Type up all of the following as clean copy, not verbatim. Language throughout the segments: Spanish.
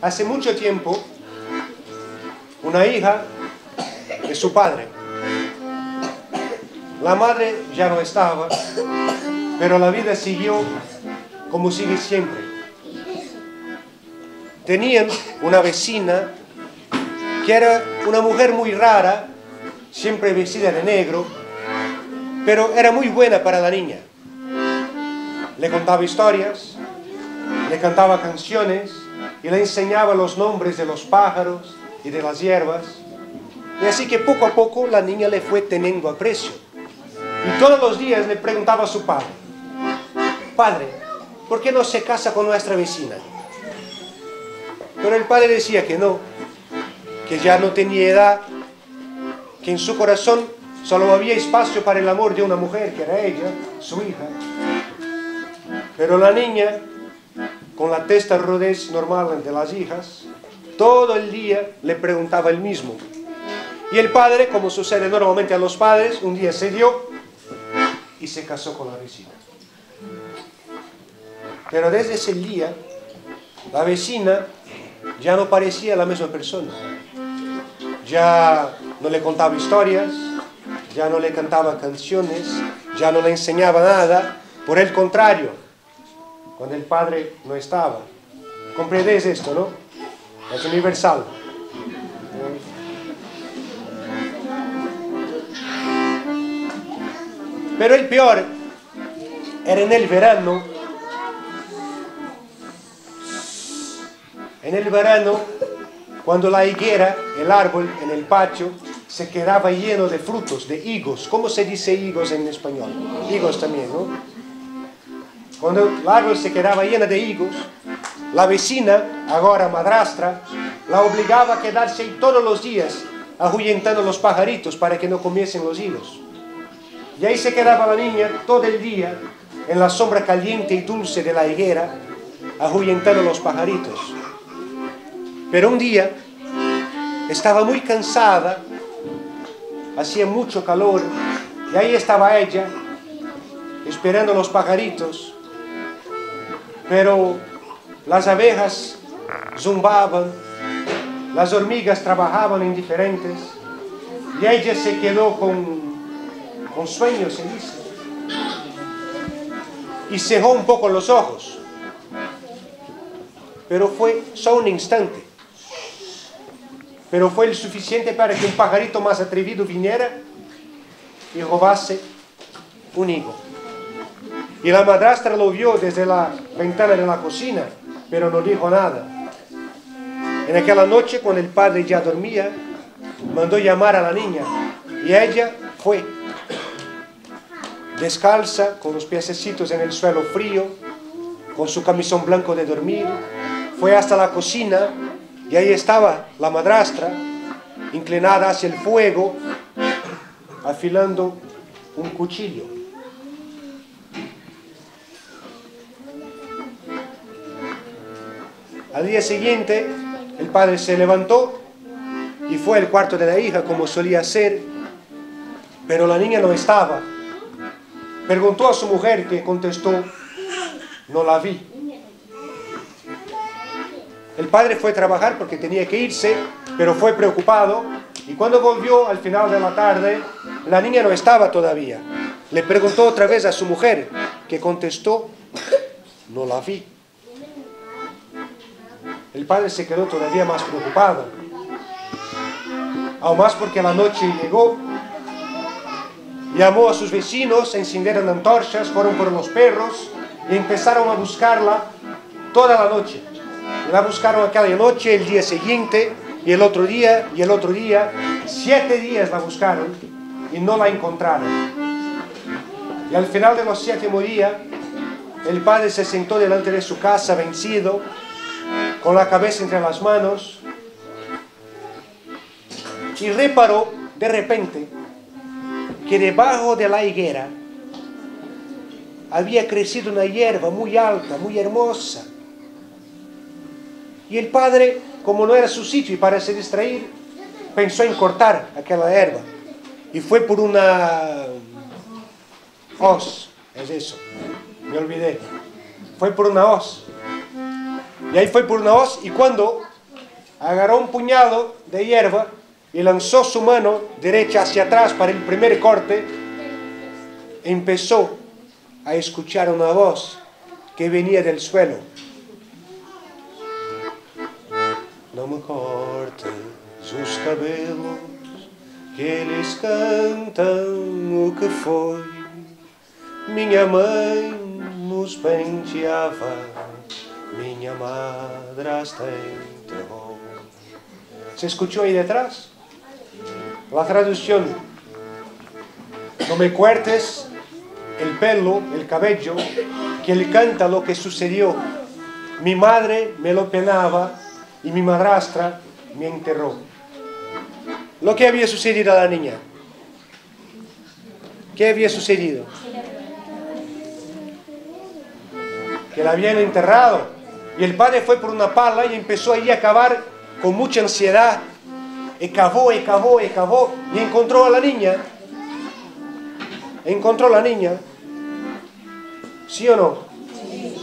Hace mucho tiempo, una hija de su padre. La madre ya no estaba, pero la vida siguió como sigue siempre. Tenían una vecina que era una mujer muy rara, siempre vestida de negro, pero era muy buena para la niña. Le contaba historias, le cantaba canciones y le enseñaba los nombres de los pájaros y de las hierbas. Y así que poco a poco la niña le fue teniendo aprecio. Y todos los días le preguntaba a su padre: «Padre, ¿por qué no se casa con nuestra vecina?». Pero el padre decía que no, que ya no tenía edad, que en su corazón solo había espacio para el amor de una mujer, que era ella, su hija. Pero la niña, con la testa rudez normal de las hijas, todo el día le preguntaba el mismo. Y el padre, como sucede normalmente a los padres, un día se dio y se casó con la vecina. Pero desde ese día, la vecina ya no parecía la misma persona. Ya no le contaba historias, ya no le cantaba canciones, ya no le enseñaba nada. Por el contrario, cuando el padre no estaba. ¿Comprendéis esto, no? Es universal. Pero el peor era en el verano. En el verano, cuando la higuera, el árbol en el patio, se quedaba lleno de frutos, de higos. ¿Cómo se dice higos en español? Higos también, ¿no? Cuando el árbol se quedaba lleno de higos, la vecina, ahora madrastra, la obligaba a quedarse ahí todos los días, ahuyentando los pajaritos para que no comiesen los higos. Y ahí se quedaba la niña todo el día, en la sombra caliente y dulce de la higuera, ahuyentando los pajaritos. Pero un día, estaba muy cansada, hacía mucho calor, y ahí estaba ella, esperando los pajaritos. Pero las abejas zumbaban, las hormigas trabajaban indiferentes, y ella se quedó con sueño, se dice, y cerró un poco los ojos. Pero fue solo un instante. Pero fue el suficiente para que un pajarito más atrevido viniera y robase un higo. Y la madrastra lo vio desde la ventana de la cocina, pero no dijo nada. En aquella noche, cuando el padre ya dormía, mandó llamar a la niña, y ella fue, descalza, con los piececitos en el suelo frío, con su camisón blanco de dormir, fue hasta la cocina, y ahí estaba la madrastra, inclinada hacia el fuego, afilando un cuchillo. Al día siguiente, el padre se levantó y fue al cuarto de la hija, como solía hacer, pero la niña no estaba. Preguntó a su mujer, que contestó: «No la vi». El padre fue a trabajar porque tenía que irse, pero fue preocupado, y cuando volvió al final de la tarde, la niña no estaba todavía. Le preguntó otra vez a su mujer, que contestó: «No la vi». El padre se quedó todavía más preocupado, aún más porque la noche llegó. Llamó a sus vecinos, encendieron antorchas, fueron por los perros y empezaron a buscarla toda la noche. Y la buscaron aquella noche, el día siguiente, y el otro día, y el otro día. 7 días la buscaron y no la encontraron. Y al final de los 7º día, el padre se sentó delante de su casa vencido, con la cabeza entre las manos, y reparó de repente que debajo de la higuera había crecido una hierba muy alta, muy hermosa. Y el padre, como no era su sitio y para se distraer, pensó en cortar aquella hierba. Y fue por una hoz, es eso, me olvidé. Fue por una hoz. Y ahí fue por una hoz, y cuando agarró un puñado de hierba y lanzó su mano derecha hacia atrás para el primer corte. Empezó a escuchar una voz que venía del suelo. No me cortes os cabelos, que eles cantam o que foi. Minha mãe nos penteava, minha madrastra enterrou. ¿Se escuchó ahí detrás? La traducción: no me cortes el pelo, el cabello, que él canta lo que sucedió. Mi madre me lo penaba y mi madrastra me enterró. Lo que había sucedido a la niña. ¿Qué había sucedido? Que la habían enterrado. Y el padre fue por una pala y empezó allí a cavar con mucha ansiedad. Y cavó, y cavó, y cavó. Y encontró a la niña. ¿Encontró a la niña? ¿Sí o no?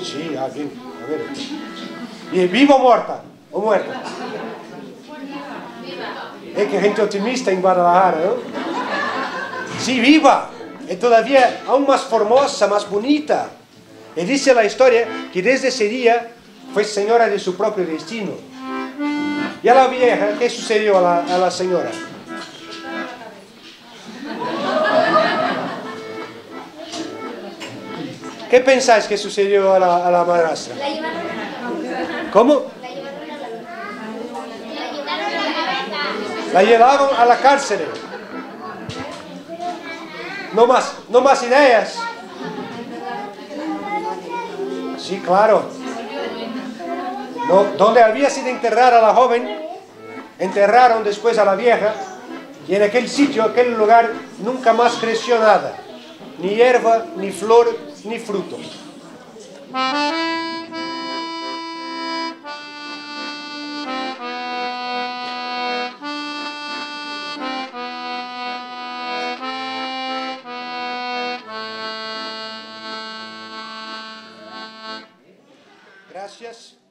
Sí, bien. A ver. ¿Y viva o muerta? ¿O muerta? Es que gente optimista en Guadalajara, ¿no? Sí, viva. Y todavía aún más formosa, más bonita. Y dice la historia que desde ese día fue señora de su propio destino. ¿Y a la vieja qué sucedió a la señora? ¿Qué pensáis que sucedió a la madrastra? ¿Cómo? La llevaron a la cárcel. No más ideas. Sí, claro. No, donde había sido enterrada la joven, enterraron después a la vieja, y en aquel sitio, aquel lugar, nunca más creció nada. Ni hierba, ni flor, ni fruto. Gracias.